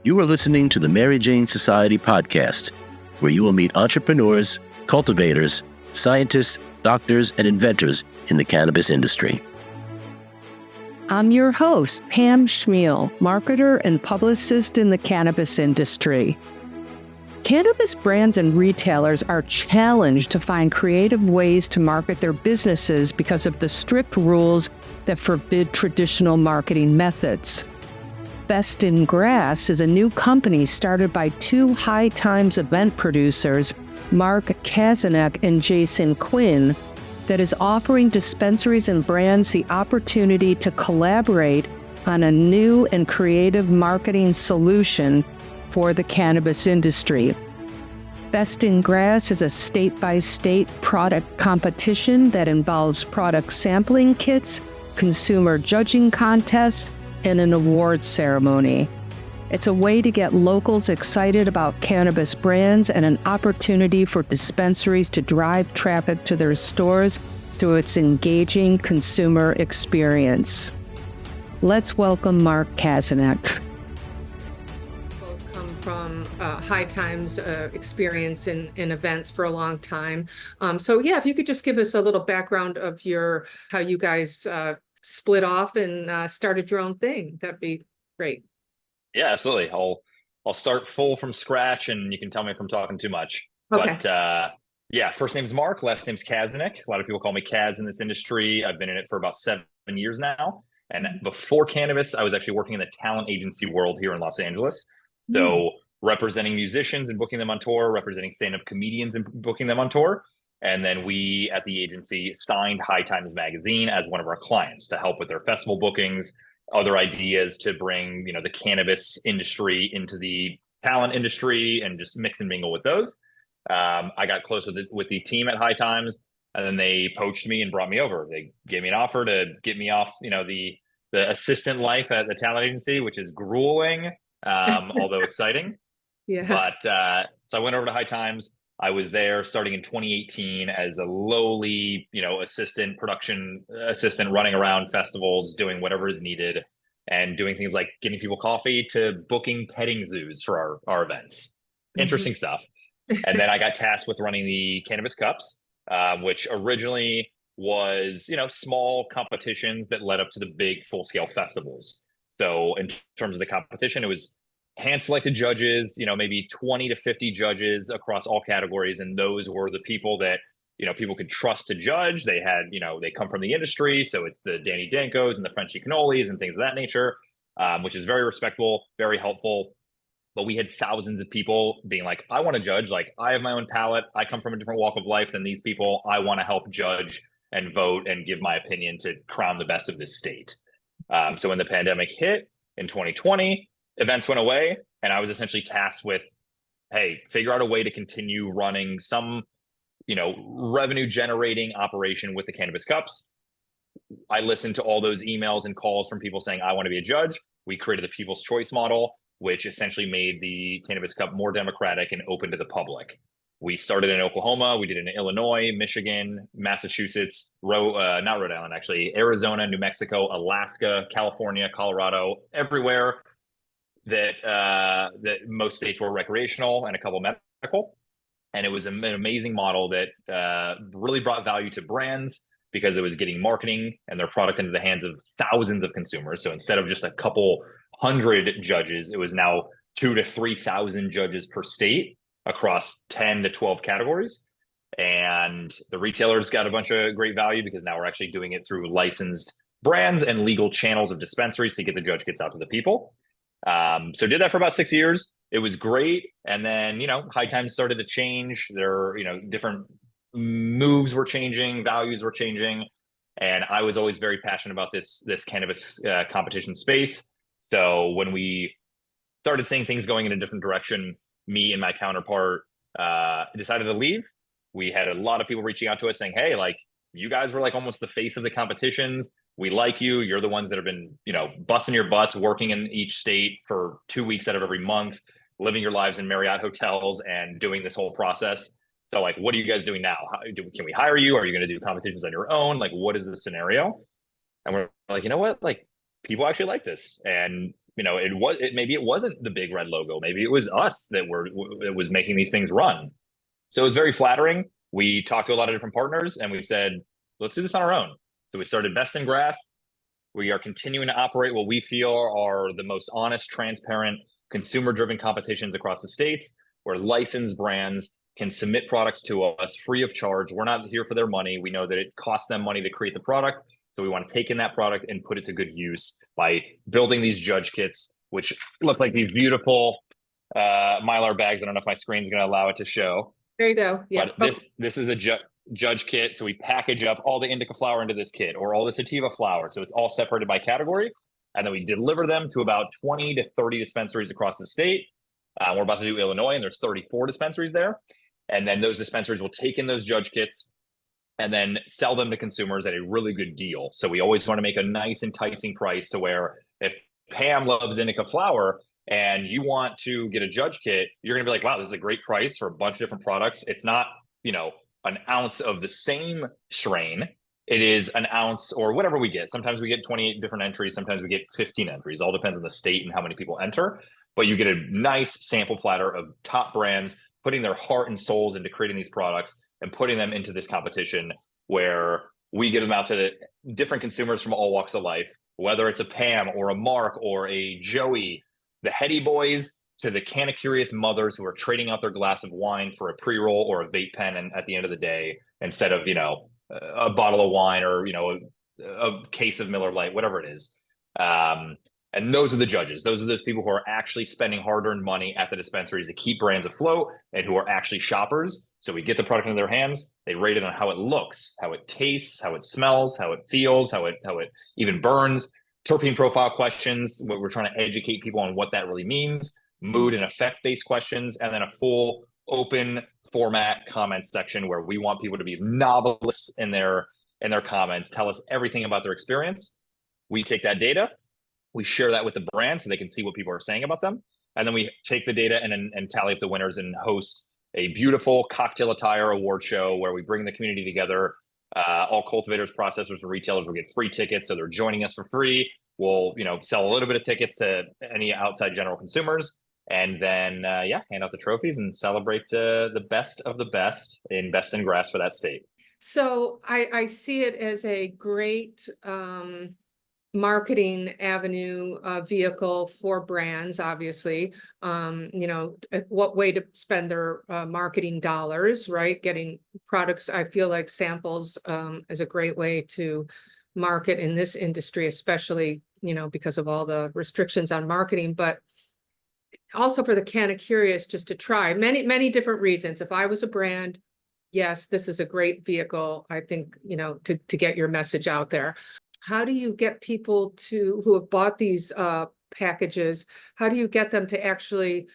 You are listening to the Mary Jane Society podcast, where you will meet entrepreneurs, cultivators, scientists, doctors, and inventors in the cannabis industry. I'm your host, Pam Schmiel, marketer and publicist in the cannabis industry. Cannabis brands and retailers are challenged to find creative ways to market their businesses because of the strict rules that forbid traditional marketing methods. Best in Grass is a new company started by two High Times event producers, Mark Kazinec and Jason Quinn, that is offering dispensaries and brands the opportunity to collaborate on a new and creative marketing solution for the cannabis industry. Best in Grass is a state-by-state product competition that involves product sampling kits, consumer judging contests, and an awards ceremony. It's a way to get locals excited about cannabis brands and an opportunity for dispensaries to drive traffic to their stores through its engaging consumer experience. Let's welcome Mark Kazinec. Both come from High Times experience in events for a long time. So yeah, if you could just give us a little background of how you guys split off and started your own thing, that'd be great. Yeah, absolutely. I'll start full from scratch, and you can tell me if I'm talking too much. Okay. But yeah, first name's Mark, last name's Kazinec. A lot of people call me Kaz in this industry. I've been in it for about 7 years now. And before cannabis, I was actually working in the talent agency world here in Los Angeles. So representing musicians and booking them on tour, representing stand-up comedians and booking them on tour. And then we at the agency signed High Times magazine as one of our clients to help with their festival bookings, other ideas to bring, the cannabis industry into the talent industry and just mix and mingle with those. I got close with the team at High Times, and then they poached me and brought me over. They gave me an offer to get me off, the assistant life at the talent agency, which is grueling, although exciting. Yeah. But so I went over to High Times. I was there starting in 2018 as a lowly, production assistant running around festivals, doing whatever is needed and doing things like getting people coffee to booking petting zoos for our events. Interesting stuff. And then I got tasked with running the Cannabis Cups, which originally was, small competitions that led up to the big full-scale festivals. So in terms of the competition, it was hand-selected judges, maybe 20 to 50 judges across all categories. And those were the people that, people could trust to judge. They had, they come from the industry. So it's the Danny Dankos and the Frenchy Cannolis and things of that nature, which is very respectable, very helpful. But we had thousands of people being like, I want to judge. Like, I have my own palate. I come from a different walk of life than these people. I want to help judge and vote and give my opinion to crown the best of this state. So when the pandemic hit in 2020, events went away, and I was essentially tasked with, hey, figure out a way to continue running some, revenue generating operation with the Cannabis Cups. I listened to all those emails and calls from people saying, I want to be a judge. We created the People's Choice model, which essentially made the Cannabis Cup more democratic and open to the public. We started in Oklahoma. We did it in Illinois, Michigan, Massachusetts, not Rhode Island, actually, Arizona, New Mexico, Alaska, California, Colorado, everywhere that most states were recreational and a couple medical. And it was an amazing model that really brought value to brands because it was getting marketing and their product into the hands of thousands of consumers. So instead of just a couple hundred judges, it was now 2,000 to 3,000 judges per state across 10 to 12 categories. And the retailers got a bunch of great value because now we're actually doing it through licensed brands and legal channels of dispensaries to get the judge gets out to the people. So did that for about 6 years. It was great. And then, High Times started to change. There, different moves were changing, values were changing. And I was always very passionate about this cannabis competition space. So when we started seeing things going in a different direction, me and my counterpart decided to leave. We had a lot of people reaching out to us saying, hey, like, you guys were like almost the face of the competitions. We like you. You're the ones that have been, busting your butts, working in each state for 2 weeks out of every month, living your lives in Marriott hotels and doing this whole process. So like, what are you guys doing now? Can we hire you? Are you going to do competitions on your own? Like, what is the scenario? And we're like, you know what? Like, people actually like this. And maybe it wasn't the big red logo. Maybe it was us that was making these things run. So it was very flattering. We talked to a lot of different partners and we said, let's do this on our own. So we started Best in Grass. We are continuing to operate what we feel are the most honest, transparent, consumer-driven competitions across the states, where licensed brands can submit products to us free of charge. We're not here for their money. We know that it costs them money to create the product. So we want to take in that product and put it to good use by building these judge kits, which look like these beautiful Mylar bags. I don't know if my screen's going to allow it to show. There you go. Yeah. But this is a judge kit. So we package up all the indica flower into this kit, or all the sativa flower. So it's all separated by category. And then we deliver them to about 20 to 30 dispensaries across the state. We're about to do Illinois, and there's 34 dispensaries there. And then those dispensaries will take in those judge kits and then sell them to consumers at a really good deal. So we always want to make a nice, enticing price to where if Pam loves indica flower and you want to get a judge kit, you're going to be like, wow, this is a great price for a bunch of different products. It's not, an ounce of the same strain. It is an ounce or whatever we get. Sometimes we get 28 different entries. Sometimes we get 15 entries. All depends on the state and how many people enter. But you get a nice sample platter of top brands putting their heart and souls into creating these products and putting them into this competition where we get them out to the different consumers from all walks of life, whether it's a Pam or a Mark or a Joey, the heady boys to the Canna Curious mothers who are trading out their glass of wine for a pre-roll or a vape pen and at the end of the day, instead of, a bottle of wine or, a case of Miller Lite, whatever it is. And those are the judges. Those are those people who are actually spending hard-earned money at the dispensaries to keep brands afloat and who are actually shoppers. So we get the product into their hands. They rate it on how it looks, how it tastes, how it smells, how it feels, how it even burns. Terpene profile questions, where we're trying to educate people on what that really means. Mood and effect-based questions, and then a full open format comment section where we want people to be novelists in their comments, tell us everything about their experience. We take that data, we share that with the brand so they can see what people are saying about them. And then we take the data and tally up the winners and host a beautiful cocktail attire award show where we bring the community together. All cultivators, processors, and retailers will get free tickets. So they're joining us for free. We'll, sell a little bit of tickets to any outside general consumers. And then, hand out the trophies and celebrate the best of the best in Best in Grass for that state. So I see it as a great marketing avenue vehicle for brands, obviously. What way to spend their marketing dollars, right? Getting products, I feel like samples is a great way to market in this industry, especially, because of all the restrictions on marketing, but also for the Canna Curious just to try many different reasons. If I was a brand, yes, this is a great vehicle, I think, to get your message out there. How do you get people who have bought these packages, how do you get them to actually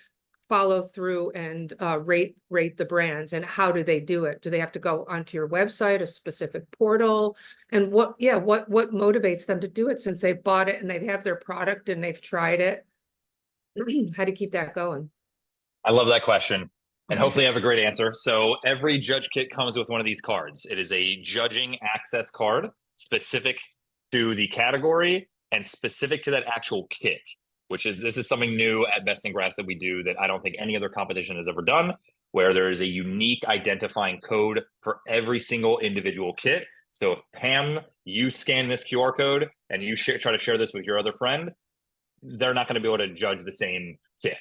follow through and rate the brands, and how do they do it? Do they have to go onto your website, a specific portal? And what motivates them to do it, since they've bought it and they have their product and they've tried it? How do you keep that going? I love that question. And hopefully I have a great answer. So every judge kit comes with one of these cards. It is a judging access card specific to the category and specific to that actual kit, this is something new at Best in Grass that we do that I don't think any other competition has ever done, where there is a unique identifying code for every single individual kit. So if Pam, you scan this QR code and you try to share this with your other friend, they're not going to be able to judge the same kit.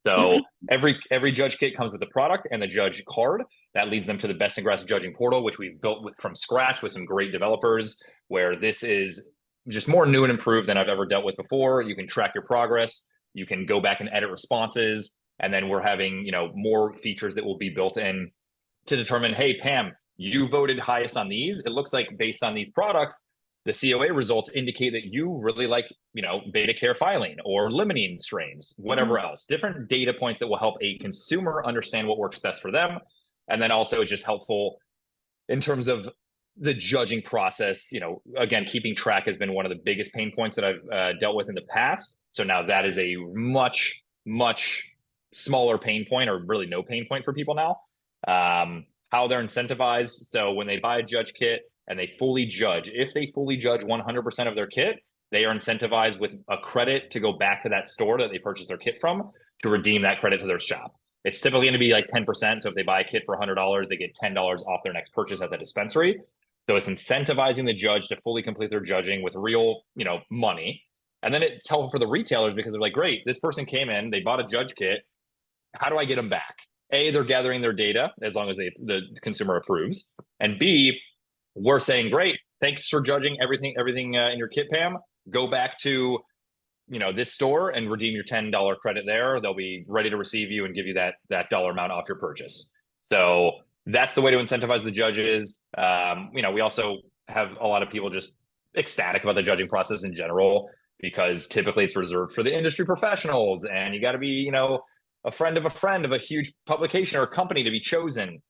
So every judge kit comes with the product and the judge card that leads them to the Best in Grass judging portal, which we've built from scratch with some great developers, where this is just more new and improved than I've ever dealt with before. You can track your progress. You can go back and edit responses. And then we're having, more features that will be built in to determine, hey, Pam, you voted highest on these. It looks like based on these products, the COA results indicate that you really like, beta care filene or limonene strains, whatever else, different data points that will help a consumer understand what works best for them. And then also it's just helpful in terms of the judging process. Again, keeping track has been one of the biggest pain points that I've dealt with in the past. So now that is a much, much smaller pain point, or really no pain point for people now. How they're incentivized. So when they buy a judge kit and they fully judge, if they fully judge 100% of their kit, they are incentivized with a credit to go back to that store that they purchased their kit from to redeem that credit to their shop. It's typically going to be like 10%. So if they buy a kit for $100, they get $10 off their next purchase at the dispensary. So it's incentivizing the judge to fully complete their judging with real, money. And then it's helpful for the retailers because they're like, great, this person came in, they bought a judge kit. How do I get them back? A, they're gathering their data as long as the consumer approves. And B, we're saying, great, thanks for judging everything in your kit, Pam. Go back to this store and redeem your $10 credit there. They'll be ready to receive you and give you that dollar amount off your purchase. So that's the way to incentivize the judges. We also have a lot of people just ecstatic about the judging process in general, because typically it's reserved for the industry professionals, and you got to be, a friend of a huge publication or a company to be chosen.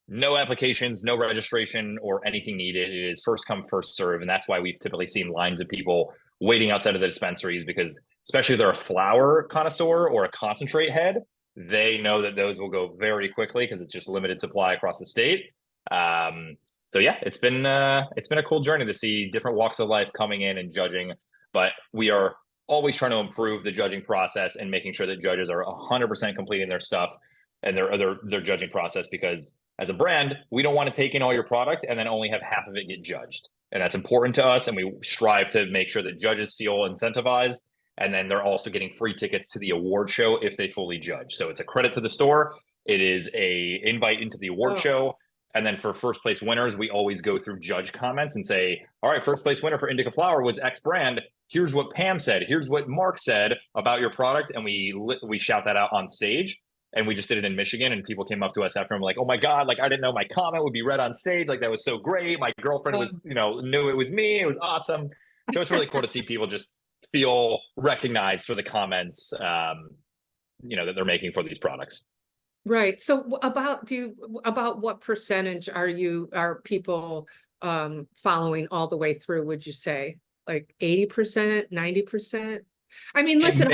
No applications, no registration or anything needed. It is first come, first serve. And that's why we've typically seen lines of people waiting outside of the dispensaries, because especially if they're a flower connoisseur or a concentrate head, they know that those will go very quickly because it's just limited supply across the state. So yeah, it's been a cool journey to see different walks of life coming in and judging, but we are always trying to improve the judging process and making sure that judges are 100% completing their stuff and their judging process, because as a brand, we don't want to take in all your product and then only have half of it get judged. And that's important to us. And we strive to make sure that judges feel incentivized. And then they're also getting free tickets to the award show if they fully judge. So it's a credit to the store. It is a invite into the award show. And then for first place winners, we always go through judge comments and say, all right, first place winner for Indica Flower was X brand. Here's what Pam said. Here's what Mark said about your product. And we shout that out on stage. And we just did it in Michigan, and people came up to us after and were like, oh my God, like I didn't know my comment would be read on stage. Like that was so great. My girlfriend was, knew it was me. It was awesome. So it's really cool to see people just feel recognized for the comments, that they're making for these products. Right. So about what percentage are people following all the way through, would you say? Like 80%, 90%? I mean, listen,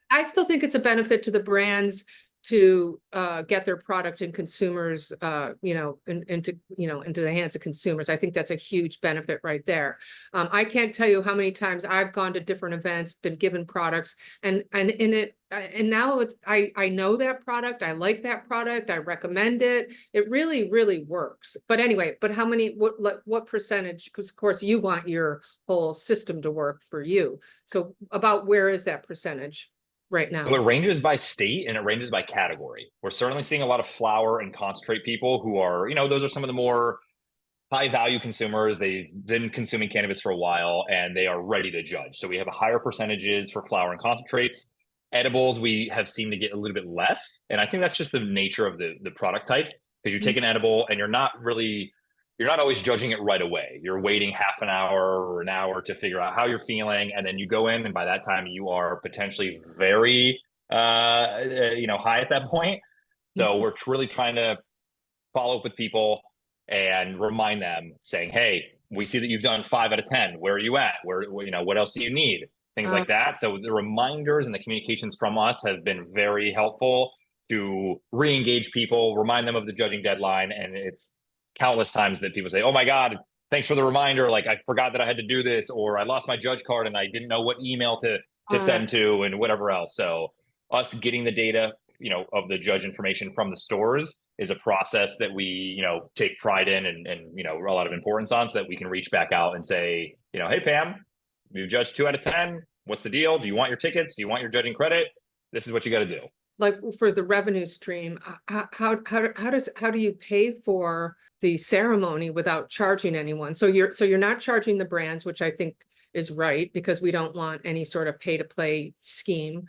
I still think it's a benefit to the brands to get their product and consumers, into the hands of consumers. I think that's a huge benefit right there. I can't tell you how many times I've gone to different events, been given products, and now I know that product, I like that product, I recommend it. It really, really works. But anyway, what percentage? Because of course you want your whole system to work for you. So about where is that percentage right now? So it ranges by state and it ranges by category. We're certainly seeing a lot of flower and concentrate people who are, those are some of the more high value consumers. They've been consuming cannabis for a while and they are ready to judge. So we have a higher percentages for flower and concentrates. Edibles, we have seemed to get a little bit less. And I think that's just the nature of the product type, because you take an edible and you're not always judging it right away. You're waiting half an hour or an hour to figure out how you're feeling. And then you go in, and by that time you are potentially very, high at that point. So we're really trying to follow up with people and remind them, saying, hey, we see that you've done 5 out of 10. Where are you at? What else do you need? Things like that. So the reminders and the communications from us have been very helpful to re-engage people, remind them of the judging deadline. And it's countless times that people say, oh my God, thanks for the reminder. Like I forgot that I had to do this, or I lost my judge card and I didn't know what email to send to, and whatever else. So us getting the data, of the judge information from the stores is a process that we, take pride in and a lot of importance on, so that we can reach back out and say, hey, Pam, you judged 2 out of 10. What's the deal? Do you want your tickets? Do you want your judging credit? This is what you got to do. Like for the revenue stream, how do you pay for the ceremony without charging anyone? So you're not charging the brands, which I think is right, because we don't want any sort of pay to play scheme.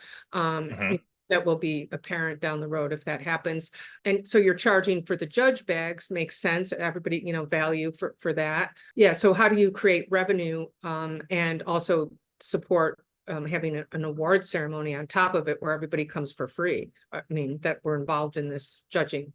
That will be apparent down the road if that happens. And so you're charging for the judge bags, makes sense. Everybody, value for that. Yeah. So how do you create revenue and also support having an award ceremony on top of it where everybody comes for free? I mean, that we're involved in this judging.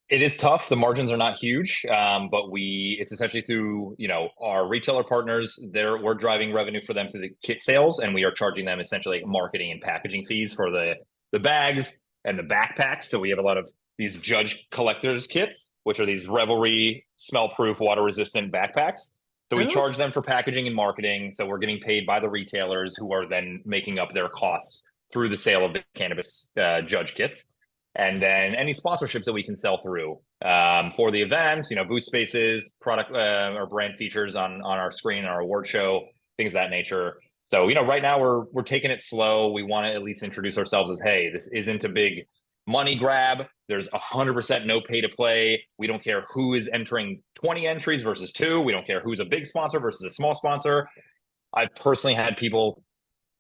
It is tough. The margins are not huge, but it's essentially through, our retailer partners. We're driving revenue for them through the kit sales, and we are charging them essentially like marketing and packaging fees for the bags and the backpacks. So we have a lot of these judge collectors kits, which are these Revelry smell-proof, water-resistant backpacks. So we Oh. charge them for packaging and marketing. So we're getting paid by the retailers who are then making up their costs through the sale of the cannabis judge kits. And then any sponsorships that we can sell through for the event, booth spaces, product or brand features on our screen, our award show, things of that nature. So, right now we're taking it slow. We want to at least introduce ourselves as, hey, this isn't a big money grab. There's 100% no pay to play. We don't care who is entering 20 entries versus 2. We don't care who's a big sponsor versus a small sponsor. I've personally had people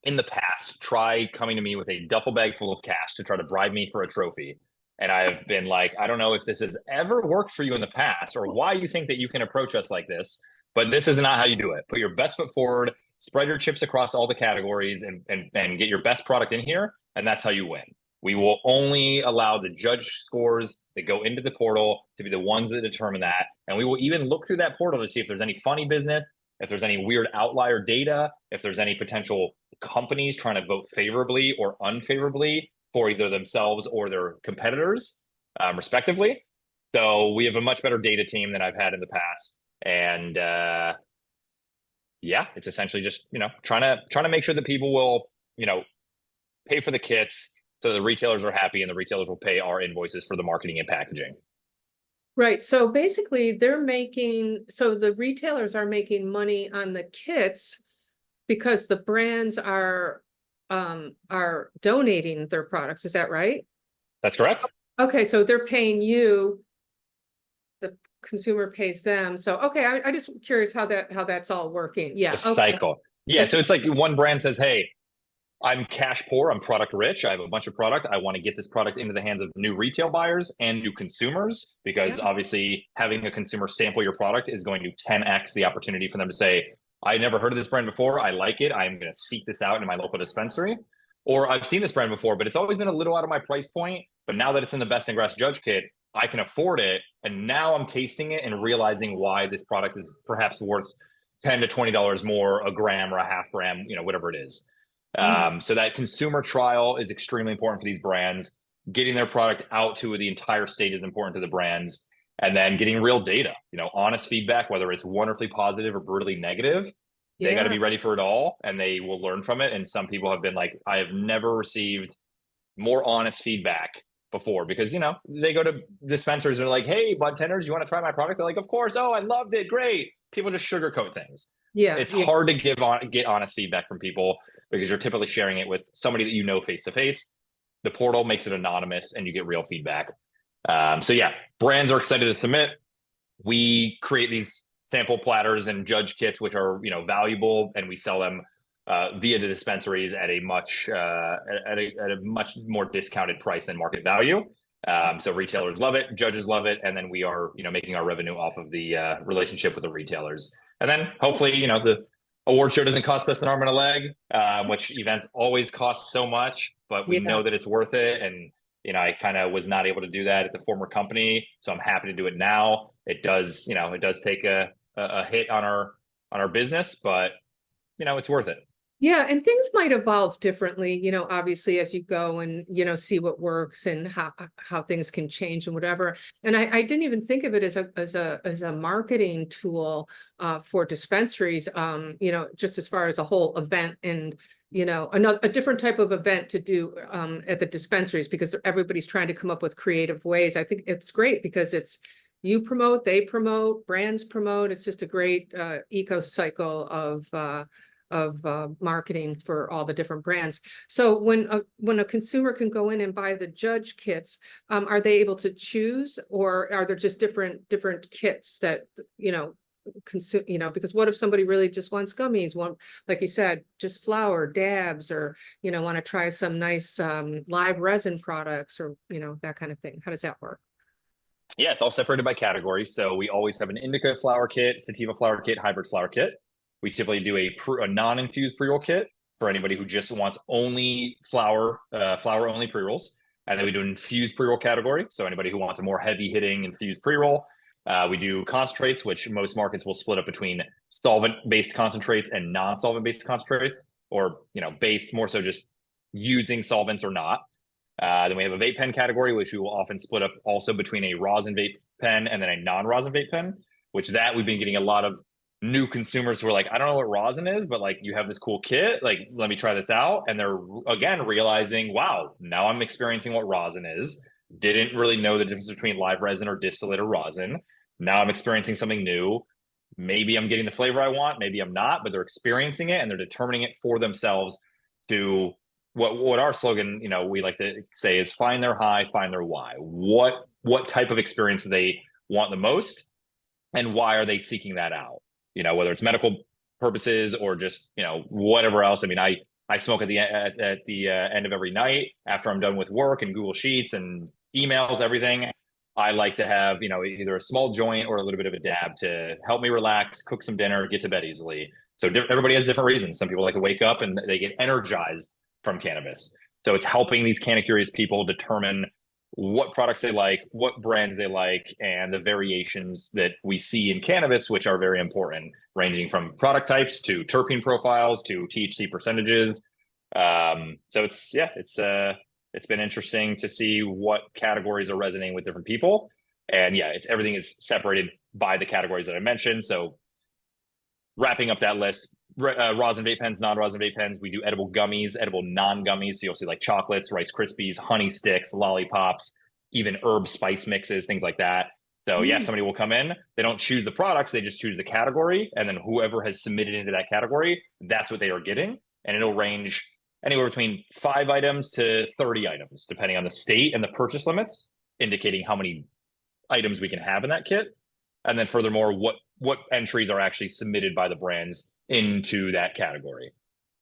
in the past try coming to me with a duffel bag full of cash to try to bribe me for a trophy. And I've been like, I don't know if this has ever worked for you in the past or why you think that you can approach us like this, but this is not how you do it. Put your best foot forward, spread your chips across all the categories and get your best product in here. And that's how you win. We will only allow the judge scores that go into the portal to be the ones that determine that. And we will even look through that portal to see if there's any funny business, if there's any weird outlier data, if there's any potential companies trying to vote favorably or unfavorably for either themselves or their competitors, respectively. So we have a much better data team than I've had in the past. And yeah, it's essentially just, trying to make sure that people will, pay for the kits so the retailers are happy and the retailers will pay our invoices for the marketing and packaging. Right. So basically the retailers are making money on the kits because the brands are donating their products. Is that right? That's correct. Okay. So they're paying you, the consumer pays them. So, okay. I just curious how that's all working. Yeah. The cycle. Yeah. So it's like one brand says, hey, I'm cash poor, I'm product rich, I have a bunch of product. I want to get this product into the hands of new retail buyers and new consumers, because obviously having a consumer sample your product is going to 10x the opportunity for them to say, I never heard of this brand before, I like it, I'm going to seek this out in my local dispensary. Or I've seen this brand before, but it's always been a little out of my price point. But now that it's in the Best in Grass Judge Kit, I can afford it. And now I'm tasting it and realizing why this product is perhaps worth $10 to $20 more a gram or a half gram, whatever it is. So that consumer trial is extremely important for these brands. Getting their product out to the entire state is important to the brands, and then getting real data, honest feedback, whether it's wonderfully positive or brutally negative. They got to be ready for it all, and they will learn from it. And some people have been like, I have never received more honest feedback before, because, they go to dispensaries and they're like, hey, budtenders, you want to try my product? They're like, of course. Oh, I loved it. Great. People just sugarcoat things. Yeah. It's hard to get honest feedback from people because you're typically sharing it with somebody that face to face. The portal makes it anonymous and you get real feedback. So yeah, brands are excited to submit. We create these sample platters and judge kits, which are, valuable, and we sell them via the dispensaries at a much more discounted price than market value. So retailers love it, judges love it, and then we are, making our revenue off of the relationship with the retailers. And then hopefully, the award show doesn't cost us an arm and a leg, which events always cost so much, but we know that it's worth it. And, I kind of was not able to do that at the former company, so I'm happy to do it now. It does, it does take a hit on our business, but, it's worth it. Yeah, and things might evolve differently, obviously, as you go and, see what works and how things can change and whatever. And I didn't even think of it as a marketing tool for dispensaries, just as far as a whole event and, a different type of event to do at the dispensaries, because everybody's trying to come up with creative ways. I think it's great because it's you promote, they promote, brands promote. It's just a great eco cycle of marketing for all the different brands. So when a consumer can go in and buy the judge kits, are they able to choose, or are there just different kits that, consume, because what if somebody really just wants gummies, like you said, just flower dabs, or, want to try some nice live resin products, or, that kind of thing. How does that work? Yeah, it's all separated by category. So we always have an indica flower kit, sativa flower kit, hybrid flower kit. We typically do a non-infused pre-roll kit for anybody who just wants only flower only pre-rolls. And then we do an infused pre-roll category. So anybody who wants a more heavy hitting infused pre-roll. We do concentrates, which most markets will split up between solvent-based concentrates and non-solvent-based concentrates, or, based more so just using solvents or not. Then we have a vape pen category, which we will often split up also between a rosin vape pen and then a non-rosin vape pen, which we've been getting a lot of new consumers who are like, I don't know what rosin is, but like you have this cool kit, like let me try this out. And they're again realizing, wow, now I'm experiencing what rosin is. Didn't really know the difference between live resin or distillate or rosin. Now I'm experiencing something new. Maybe I'm getting the flavor I want, maybe I'm not, but they're experiencing it and they're determining it for themselves to what our slogan, we like to say is find their high, find their why. What type of experience do they want the most and why are they seeking that out? Whether it's medical purposes or just, whatever else. I mean, I smoke at the end of every night after I'm done with work and Google Sheets and emails, everything. I like to have, either a small joint or a little bit of a dab to help me relax, cook some dinner, get to bed easily. So everybody has different reasons. Some people like to wake up and they get energized from cannabis. So it's helping these canna-curious people determine what products they like, what brands they like, and the variations that we see in cannabis, which are very important, ranging from product types to terpene profiles to THC percentages. So it's been interesting to see what categories are resonating with different people. And everything is separated by the categories that I mentioned. So wrapping up that list, rosin vape pens, non-rosin vape pens. We do edible gummies, edible non-gummies. So you'll see like chocolates, Rice Krispies, honey sticks, lollipops, even herb spice mixes, things like that. So somebody will come in, they don't choose the products, they just choose the category. And then whoever has submitted into that category, that's what they are getting. And it'll range anywhere between 5 items to 30 items, depending on the state and the purchase limits, indicating how many items we can have in that kit. And then furthermore, what entries are actually submitted by the brands into that category.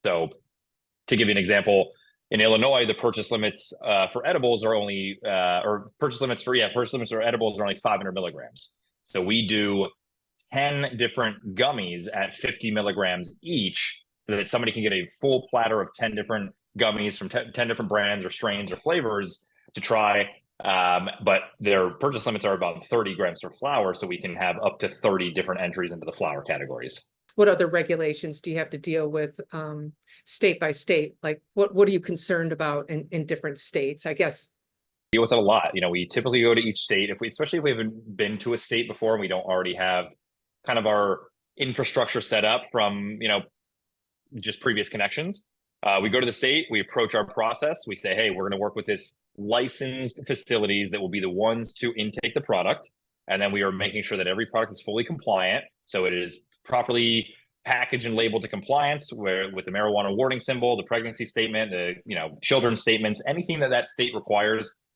So to give you an example, in Illinois, the purchase limits for edibles are only, purchase limits for edibles are only 500 milligrams. So we do 10 different gummies at 50 milligrams each so that somebody can get a full platter of 10 different gummies from 10 different brands or strains or flavors to try. But their purchase limits are about 30 grams for flower. So we can have up to 30 different entries into the flower categories. What other regulations do you have to deal with state by state? Like what are you concerned about in different states? I guess deal with it a lot. We typically go to each state especially if we haven't been to a state before and we don't already have kind of our infrastructure set up from, just previous connections. We go to the state, we approach our process. We say, hey, we're going to work with this licensed facilities that will be the ones to intake the product. And then we are making sure that every product is fully compliant. So it is properly packaged and labeled to compliance with the marijuana warning symbol, the pregnancy statement, the children's statements, anything that state requires.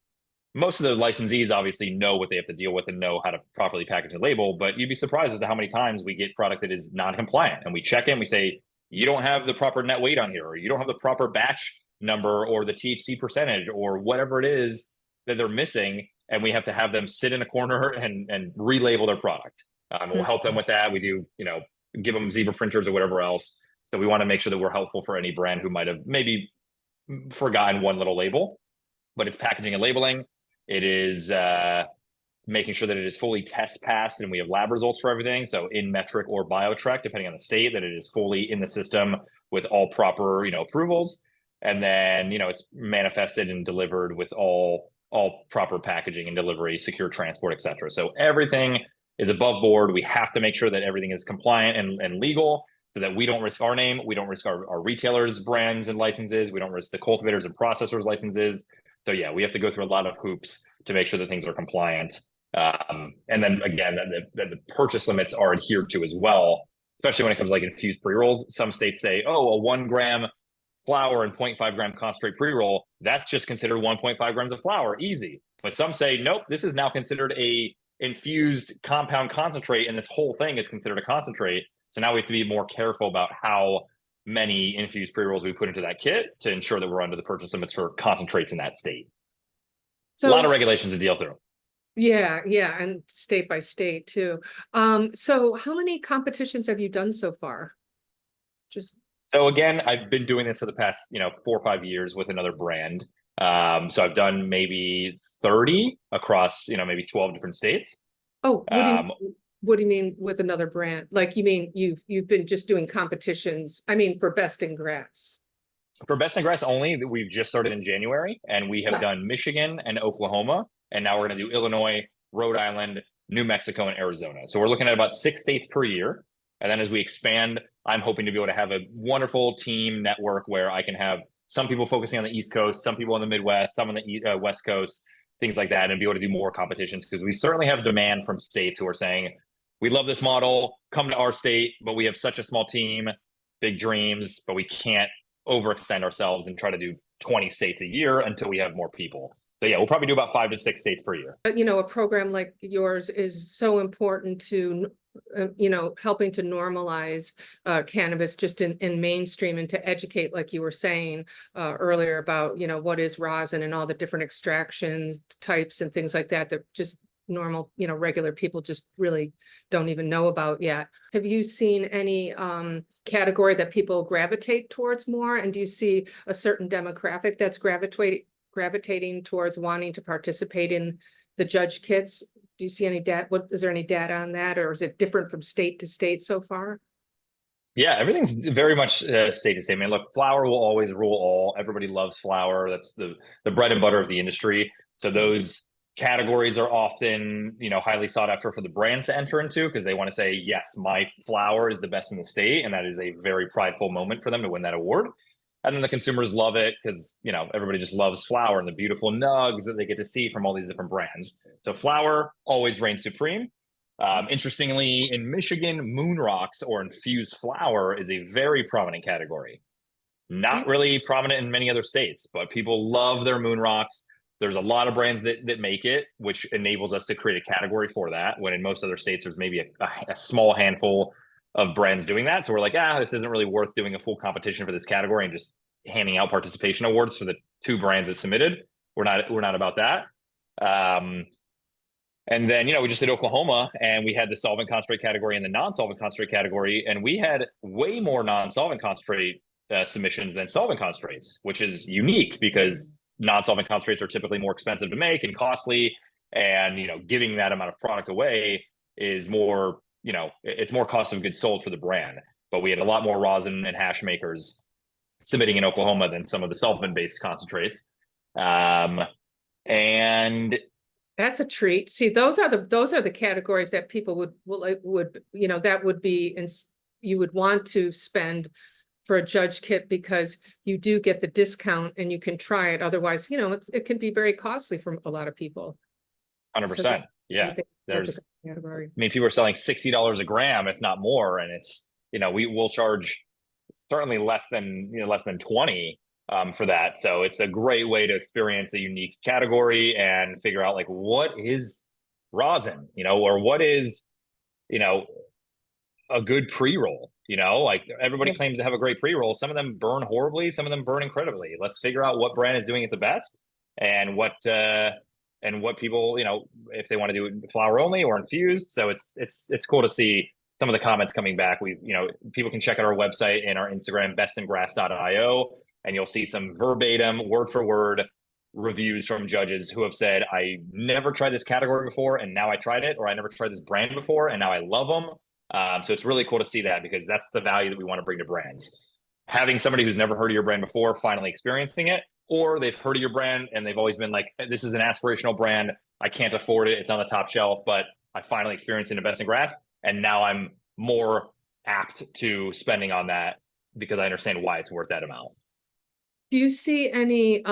Most of the licensees obviously know what they have to deal with and know how to properly package and label, but you'd be surprised as to how many times we get product that is non-compliant and we check in, we say, you don't have the proper net weight on here, or you don't have the proper batch number or the THC percentage or whatever it is that they're missing. And we have to have them sit in a corner and relabel their product. We'll help them with that. We do, give them zebra printers or whatever else. So we want to make sure that we're helpful for any brand who might have maybe forgotten one little label, but it's packaging and labeling. It is making sure that it is fully test passed and we have lab results for everything. So in metric or BioTrack, depending on the state, that it is fully in the system with all proper, approvals. And then, it's manifested and delivered with all proper packaging and delivery, secure transport, et cetera. So everything is above board. We have to make sure that everything is compliant and legal so that we don't risk our name. We don't risk our retailers' brands and licenses. We don't risk the cultivators and processors' licenses. So we have to go through a lot of hoops to make sure that things are compliant. And then again, that the purchase limits are adhered to as well, especially when it comes to like infused pre-rolls. Some states say, oh, a 1 gram flour and 0.5 gram concentrate pre-roll, that's just considered 1.5 grams of flour, easy. But some say, nope, this is now considered a infused compound concentrate, and this whole thing is considered a concentrate. So now we have to be more careful about how many infused pre-rolls we put into that kit to ensure that we're under the purchase limits for concentrates in that state. So a lot of regulations to deal through. Yeah, and state by state too. So how many competitions have you done so far? So again, I've been doing this for the past, 4 or 5 years with another brand. So I've done maybe 30 across, maybe 12 different states. Oh, what do you mean with another brand? Like, you mean you've been just doing competitions? I mean, for Best in Grass. For Best in Grass only, we've just started in January, and we have done Michigan and Oklahoma, and now we're going to do Illinois, Rhode Island, New Mexico, and Arizona. So we're looking at about 6 states per year. And then as we expand, I'm hoping to be able to have a wonderful team network where I can have some people focusing on the East Coast, some people on the Midwest, some on the West Coast, things like that, and be able to do more competitions, because we certainly have demand from states who are saying, we love this model, come to our state, but we have such a small team, big dreams, but we can't overextend ourselves and try to do 20 states a year until we have more people. So yeah, we'll probably do about 5 to 6 states per year. A program like yours is so important to, helping to normalize cannabis just in mainstream, and to educate, like you were saying earlier, about, what is rosin and all the different extractions types and things like that, that just normal, regular people just really don't even know about yet. Have you seen any category that people gravitate towards more? And do you see a certain demographic that's gravitating towards wanting to participate in the judge kits? Do you see any data? Is there any data on that, or is it different from state to state so far? Yeah, everything's very much state to state. I mean, look, flower will always rule all. Everybody loves flower. That's the bread and butter of the industry. So those categories are often, highly sought after for the brands to enter into, because they want to say, yes, my flower is the best in the state. And that is a very prideful moment for them to win that award. And then the consumers love it because, everybody just loves flower and the beautiful nugs that they get to see from all these different brands. So flower always reigns supreme. Interestingly, in Michigan, moon rocks or infused flower is a very prominent category. Not really prominent in many other states, but people love their moon rocks. There's a lot of brands that make it, which enables us to create a category for that, when in most other states, there's maybe a small handful of brands doing that. So we're like, this isn't really worth doing a full competition for this category and just handing out participation awards for the 2 brands that submitted. We're not about that. And then, we just did Oklahoma, and we had the solvent concentrate category and the non-solvent concentrate category. And we had way more non-solvent concentrate submissions than solvent concentrates, which is unique because non-solvent concentrates are typically more expensive to make and costly. And, giving that amount of product away is more, it's more cost of goods sold for the brand. But we had a lot more rosin and hash makers submitting in Oklahoma than some of the solvent-based concentrates. And that's a treat. See, those are the categories that people would that would be, and you would want to spend for a judge kit, because you do get the discount and you can try it. Otherwise, it can be very costly for a lot of people. 100%. So yeah. That's a good category. I mean, people are selling $60 a gram, if not more. And it's, we will charge certainly less than 20 for that. So it's a great way to experience a unique category and figure out, like, what is rosin, or what is, a good pre-roll, like everybody claims to have a great pre-roll. Some of them burn horribly. Some of them burn incredibly. Let's figure out what brand is doing it the best, and what people, if they want to do flower only or infused. So it's cool to see some of the comments coming back. People can check out our website and our Instagram, bestingrass.io, and you'll see some verbatim, word for word reviews from judges who have said, I never tried this category before, and now I tried it, or I never tried this brand before, and now I love them. So it's really cool to see that, because that's the value that we want to bring to brands. Having somebody who's never heard of your brand before finally experiencing it, or they've heard of your brand and they've always been like, this is an aspirational brand, I can't afford it, it's on the top shelf, but I finally experienced it in Best in Grass, and now I'm more apt to spending on that because I understand why it's worth that amount. Do you see any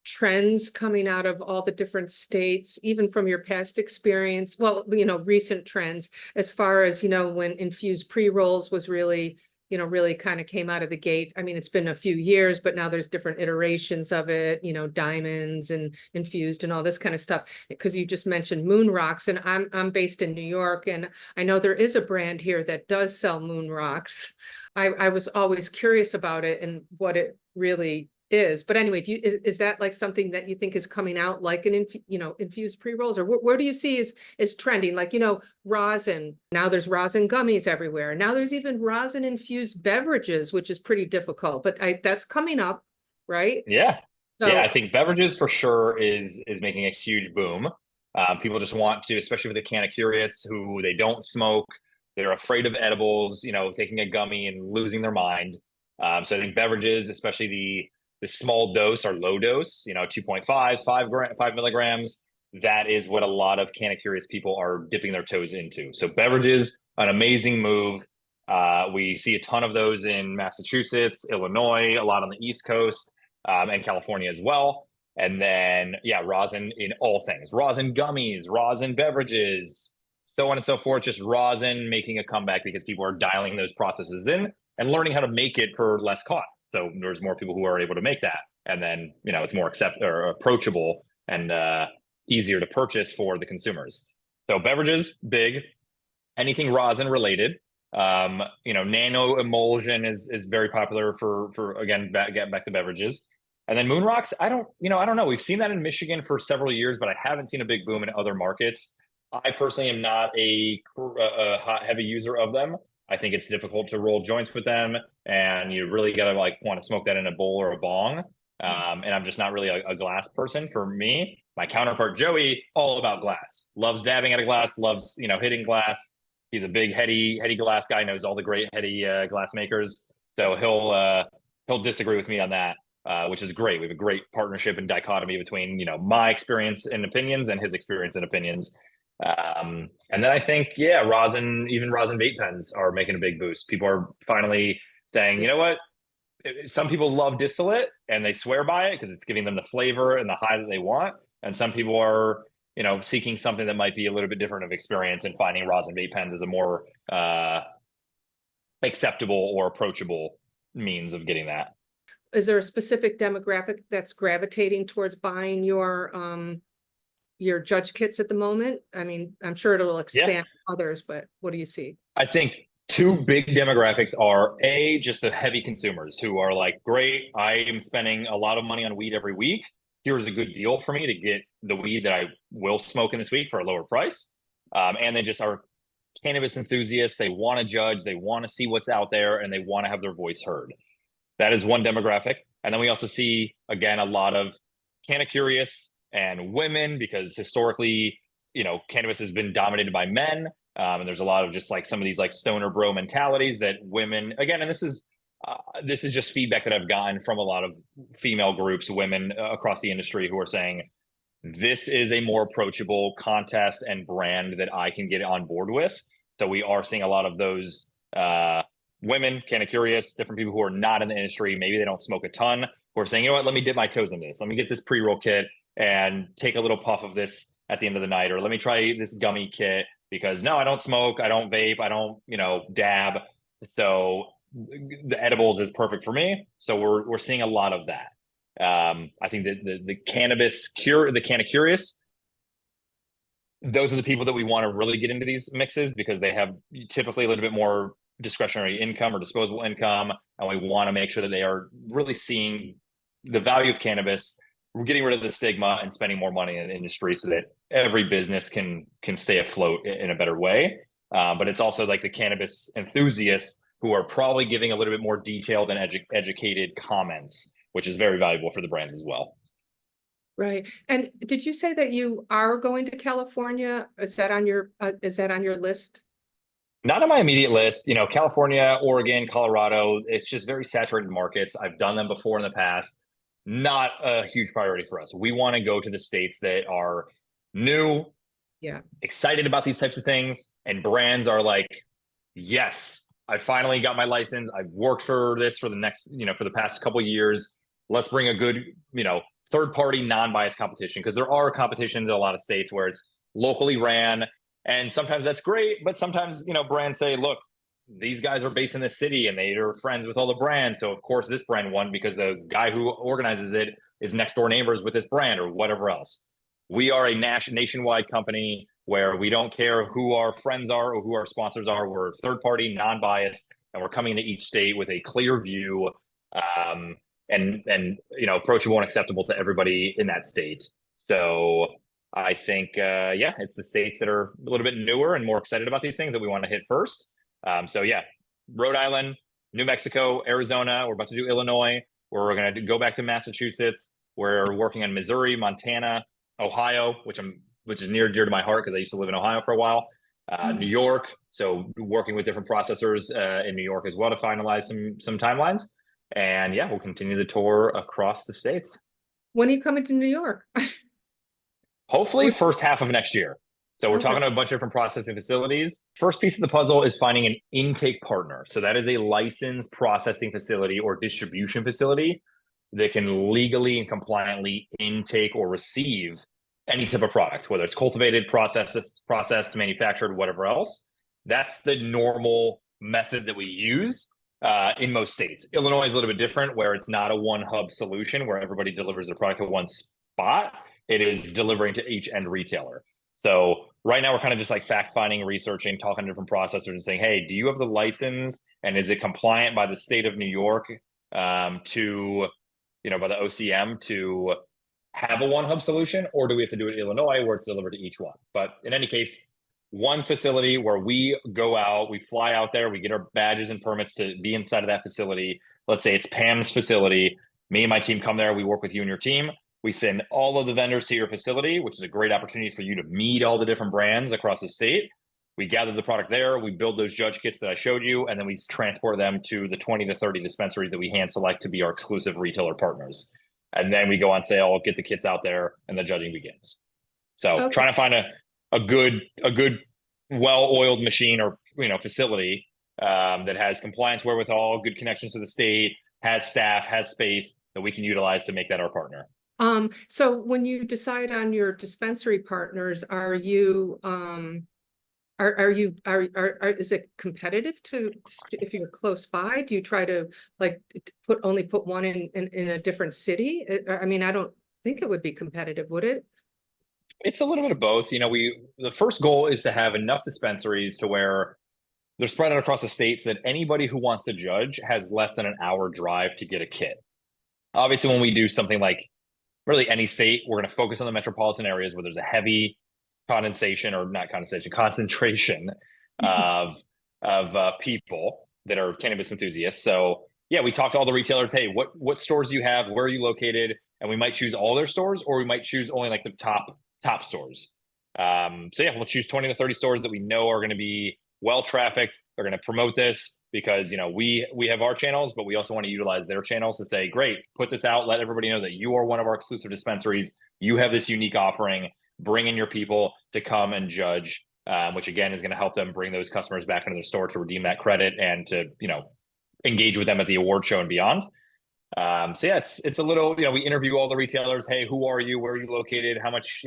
trends coming out of all the different states, even from your past experience? Well, recent trends, as far as, when infused pre-rolls was really, really kind of came out of the gate. I mean, it's been a few years, but now there's different iterations of it, diamonds and infused and all this kind of stuff. Because you just mentioned moon rocks, and I'm based in New York, and I know there is a brand here that does sell moon rocks. I was always curious about it and what it really is. But anyway, is that like something that you think is coming out, like an infused pre-rolls, or where do you see is trending? Like, rosin. Now there's rosin gummies everywhere. Now there's even rosin infused beverages, which is pretty difficult, but that's coming up, right? Yeah. So, yeah, I think beverages for sure is making a huge boom. People just want to, especially with the Canna Curious, who they don't smoke, they're afraid of edibles, taking a gummy and losing their mind. So I think beverages, especially the small dose or low dose, 2.5s, 5 milligrams, that is what a lot of Canna-curious people are dipping their toes into. So beverages, an amazing move. We see a ton of those in Massachusetts, Illinois, a lot on the East Coast, and California as well. And then, yeah, rosin in all things, rosin gummies, rosin beverages, so on and so forth. Just rosin making a comeback because people are dialing those processes in and learning how to make it for less cost. So there's more people who are able to make that. And then, it's more approachable and easier to purchase for the consumers. So beverages, big. Anything rosin related. Nano emulsion is very popular for again, getting back to beverages. And then moon rocks, I don't know. We've seen that in Michigan for several years, but I haven't seen a big boom in other markets. I personally am not a hot, heavy user of them. I think it's difficult to roll joints with them, and you really got to want to smoke that in a bowl or a bong. And I'm just not really a glass person. For me, my counterpart Joey, all about glass. Loves dabbing at a glass. Loves hitting glass. He's a big heady glass guy. Knows all the great heady glass makers. So he'll disagree with me on that, which is great. We have a great partnership and dichotomy between my experience and opinions and his experience and opinions. And then I think rosin vape pens are making a big boost. People are finally saying, you know what? Some people love distillate and they swear by it because it's giving them the flavor and the high that they want. And some people are, seeking something that might be a little bit different of experience and finding rosin vape pens as a more acceptable or approachable means of getting that. Is there a specific demographic that's gravitating towards buying your judge kits at the moment? I mean, I'm sure it'll expand others, but what do you see? I think two big demographics are just the heavy consumers who are like, great, I am spending a lot of money on weed every week. Here's a good deal for me to get the weed that I will smoke in this week for a lower price. And they just are cannabis enthusiasts. They want to judge, they want to see what's out there, and they want to have their voice heard. That is one demographic. And then we also see, again, a lot of Canna-curious and women, because historically, cannabis has been dominated by men. And there's a lot of just some of these stoner bro mentalities that women, again, and this is just feedback that I've gotten from a lot of female groups, women across the industry, who are saying, this is a more approachable contest and brand that I can get on board with. So we are seeing a lot of those women, Canna-curious, different people who are not in the industry, maybe they don't smoke a ton, who are saying, you know what, let me dip my toes in this. Let me get this pre-roll kit and take a little puff of this at the end of the night, or let me try this gummy kit because no, I don't smoke, I don't vape, I don't, dab. So the edibles is perfect for me. So we're seeing a lot of that. I think that the Canna-curious, those are the people that we want to really get into these mixes because they have typically a little bit more discretionary income or disposable income, and we want to make sure that they are really seeing the value of cannabis. We're getting rid of the stigma and spending more money in the industry so that every business can stay afloat in a better way. But it's also the cannabis enthusiasts who are probably giving a little bit more detailed and educated comments, which is very valuable for the brands as well. Right. And did you say that you are going to California? Is that on your list? Not on my immediate list. California, Oregon, Colorado, it's just very saturated markets. I've done them before in the past. Not a huge priority for us. We want to go to the states that are new, excited about these types of things, and brands are like, yes, I finally got my license. I've worked for this for the next, for the past couple of years. Let's bring a good, third-party, non-biased competition, because there are competitions in a lot of states where it's locally ran, and sometimes that's great, but sometimes, brands say, look, these guys are based in this city and they are friends with all the brands. So of course this brand won because the guy who organizes it is next door neighbors with this brand or whatever else. We are a nationwide company where we don't care who our friends are or who our sponsors are. We're third party, non-biased, and we're coming to each state with a clear view and approachable and acceptable to everybody in that state. So I think, it's the states that are a little bit newer and more excited about these things that we want to hit first. Rhode Island, New Mexico, Arizona. We're about to do Illinois. We're going to go back to Massachusetts. We're working on Missouri, Montana, Ohio, which is near and dear to my heart because I used to live in Ohio for a while. New York. So working with different processors in New York as well to finalize some timelines. And we'll continue the tour across the states. When are you coming to New York? Hopefully first half of next year. So we're talking to a bunch of different processing facilities. First piece of the puzzle is finding an intake partner. So that is a licensed processing facility or distribution facility that can legally and compliantly intake or receive any type of product, whether it's cultivated, processed, manufactured, whatever else. That's the normal method that we use in most states. Illinois is a little bit different, where it's not a one hub solution where everybody delivers their product to one spot. It is delivering to each end retailer. So right now we're kind of just like fact finding, researching, talking to different processors and saying, hey, do you have the license and is it compliant by the state of New York by the OCM to have a one hub solution, or do we have to do it in Illinois where it's delivered to each one? But in any case, one facility where we go out, we fly out there, we get our badges and permits to be inside of that facility. Let's say it's Pam's facility. Me and my team come there. We work with you and your team. We send all of the vendors to your facility, which is a great opportunity for you to meet all the different brands across the state. We gather the product there. We build those judge kits that I showed you, and then we transport them to the 20 to 30 dispensaries that we hand select to be our exclusive retailer partners. And then we go on sale, get the kits out there, and the judging begins. So trying to find a good, well-oiled machine or facility that has compliance wherewithal, good connections to the state, has staff, has space that we can utilize to make that our partner. So when you decide on your dispensary partners, are you is it competitive to if you're close by? Do you try to like only put one in a different city? I mean, I don't think it would be competitive, would it? It's a little bit of both. The first goal is to have enough dispensaries to where they're spread out across the states that anybody who wants to judge has less than an hour drive to get a kit. Obviously, when we do something like really any state, we're going to focus on the metropolitan areas where there's a heavy concentration of people that are cannabis enthusiasts. So yeah, we talk to all the retailers. Hey, what stores do you have? Where are you located? And we might choose all their stores, or we might choose only like the top stores. So yeah, we'll choose 20 to 30 stores that we know are going to be well trafficked. They're going to promote this because we have our channels, but we also want to utilize their channels to say, great, put this out, let everybody know that you are one of our exclusive dispensaries. You have this unique offering. Bring in your people to come and judge, which again is going to help them bring those customers back into the store to redeem that credit and to engage with them at the award show and beyond. So yeah, it's a little, we interview all the retailers. Hey, who are you? Where are you located? How much,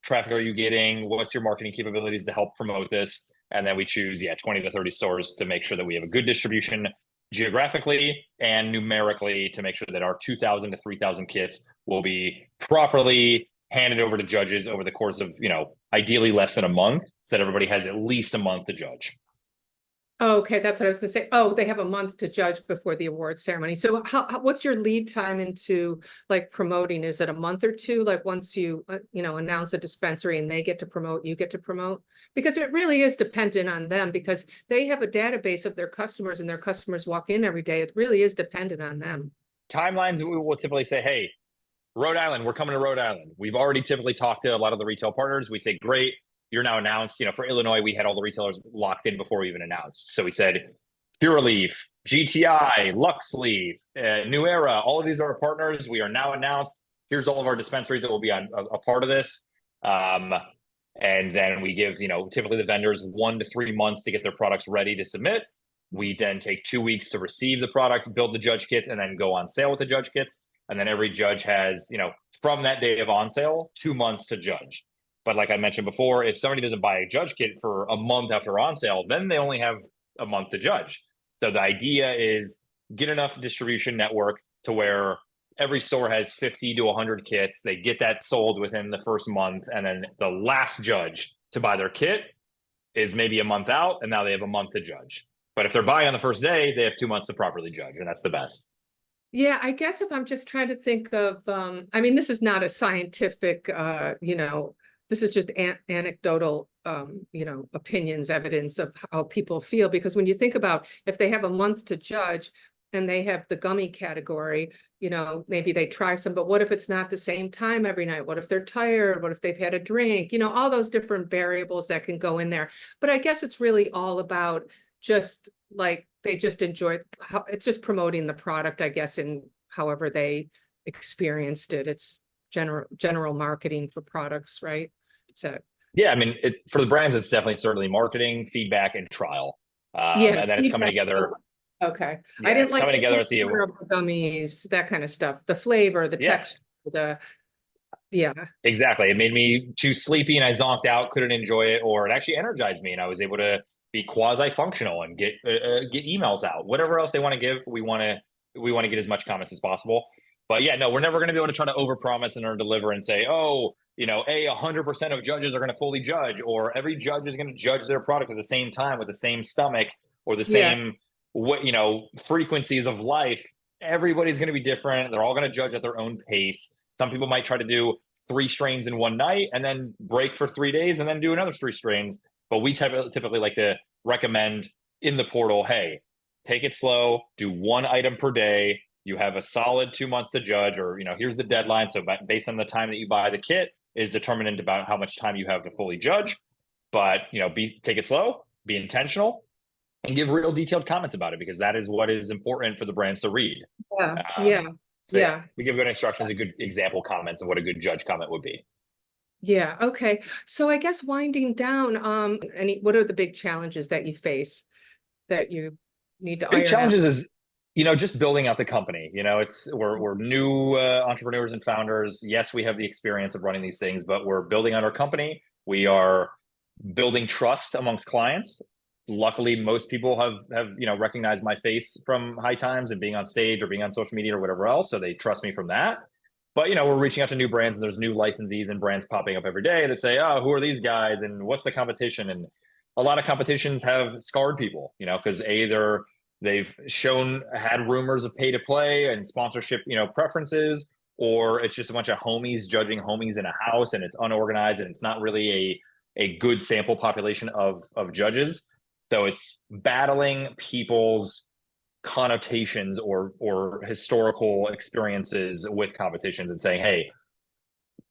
traffic are you getting? What's your marketing capabilities to help promote this? And then we choose, 20 to 30 stores to make sure that we have a good distribution geographically and numerically to make sure that our 2,000 to 3,000 kits will be properly handed over to judges over the course of, ideally less than a month, so that everybody has at least a month to judge. Okay, that's what I was going to say. Oh, they have a month to judge before the award ceremony. So what's your lead time into like promoting? Is it a month or two? Like once you, announce a dispensary and they get to promote, you get to promote? Because it really is dependent on them because they have a database of their customers and their customers walk in every day. It really is dependent on them. Timelines, we will typically say, hey, Rhode Island, we're coming to Rhode Island. We've already typically talked to a lot of the retail partners. We say, great, you're now announced. For Illinois, we had all the retailers locked in before we even announced. So we said, Curaleaf, GTI, Luxleaf, New Era, all of these are our partners. We are now announced. Here's all of our dispensaries that will be on a part of this. And then we give, typically the vendors 1 to 3 months to get their products ready to submit. We then take 2 weeks to receive the product, build the judge kits, and then go on sale with the judge kits. And then every judge has, from that day of on sale, 2 months to judge. But like I mentioned before, if somebody doesn't buy a judge kit for a month after on sale, then they only have a month to judge. So the idea is get enough distribution network to where every store has 50 to 100 kits. They get that sold within the first month. And then the last judge to buy their kit is maybe a month out. And now they have a month to judge. But if they're buying on the first day, they have 2 months to properly judge. And that's the best. Yeah, I guess if I'm just trying to think of, this is not a scientific, this is just anecdotal, opinions, evidence of how people feel. Because when you think about if they have a month to judge and they have the gummy category, maybe they try some, but what if it's not the same time every night? What if they're tired? What if they've had a drink? All those different variables that can go in there. But I guess it's really all about just like they just enjoy how it's just promoting the product, I guess, in however they experienced it. It's general marketing for products, right? So Yeah, I mean, for the brands, it's definitely certainly marketing, feedback, and trial. yeah, And then it's coming feedback. together. Okay. Yeah, I didn't it's like coming the together at the texture of the gummies, that kind of stuff. The flavor, the yeah, texture, yeah. exactly. It made me too sleepy and I zonked out, couldn't enjoy it, or it actually energized me and I was able to be quasi-functional and get emails out. Whatever else they want to give, we want to get as much comments as possible. But yeah, no, we're never going to be able to try to overpromise and deliver and say, oh, 100% of judges are going to fully judge, or every judge is going to judge their product at the same time with the same stomach or the Yeah. same frequencies of life. Everybody's going to be different. They're all going to judge at their own pace. Some people might try to do 3 strains in one night and then break for 3 days and then do another 3 strains. But we typically like to recommend in the portal, hey, take it slow, do 1 item per day. You have a solid 2 months to judge, or here's the deadline. So based on the time that you buy the kit is determined about how much time you have to fully judge. But take it slow, be intentional, and give real detailed comments about it, because that is what is important for the brands to read. Yeah. So yeah, we give good instructions and good example comments of what a good judge comment would be. Yeah. Okay. So I guess winding down, what are the big challenges that you face that you need to Big iron out? challenges is just building out the company. We're new entrepreneurs and founders. Yes, we have the experience of running these things, but we're building out our company. We are building trust amongst clients. Luckily, most people have recognized my face from High Times and being on stage or being on social media or whatever else, so they trust me from that. But we're reaching out to new brands, and there's new licensees and brands popping up every day that say, oh, who are these guys and what's the competition? And a lot of competitions have scarred people, because either they've had rumors of pay to play and sponsorship, preferences, or it's just a bunch of homies judging homies in a house, and it's unorganized, and it's not really a good sample population of judges. So it's battling people's connotations or historical experiences with competitions and saying, hey,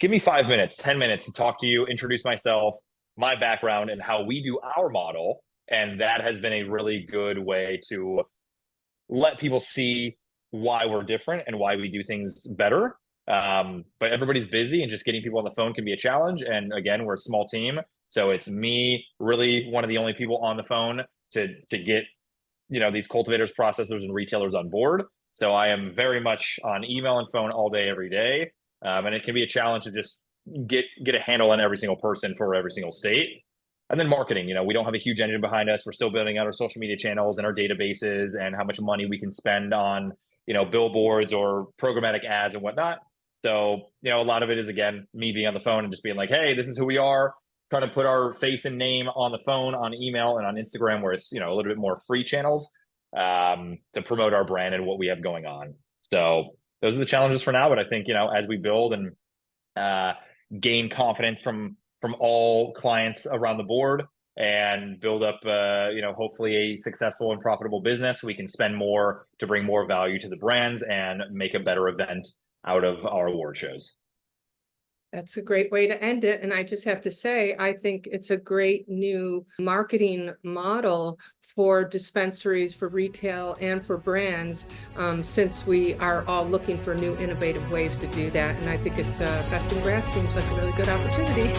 give me 5 minutes, 10 minutes to talk to you, introduce myself, my background, and how we do our model. And that has been a really good way to let people see why we're different and why we do things better. But everybody's busy, and just getting people on the phone can be a challenge. And again, we're a small team. So it's me, really one of the only people on the phone to get these cultivators, processors, and retailers on board. So I am very much on email and phone all day, every day. And it can be a challenge to just get a handle on every single person for every single state. And then marketing, we don't have a huge engine behind us. We're still building out our social media channels and our databases and how much money we can spend on, billboards or programmatic ads and whatnot. So, a lot of it is, again, me being on the phone and just being like, hey, this is who we are. Trying to put our face and name on the phone, on email, and on Instagram, where it's, a little bit more free channels to promote our brand and what we have going on. So those are the challenges for now. But I think, as we build and gain confidence from all clients around the board and build up, hopefully a successful and profitable business, we can spend more to bring more value to the brands and make a better event out of our award shows. That's a great way to end it. And I just have to say, I think it's a great new marketing model for dispensaries, for retail, and for brands, since we are all looking for new innovative ways to do that. And I think it's Best in Grass seems like a really good opportunity.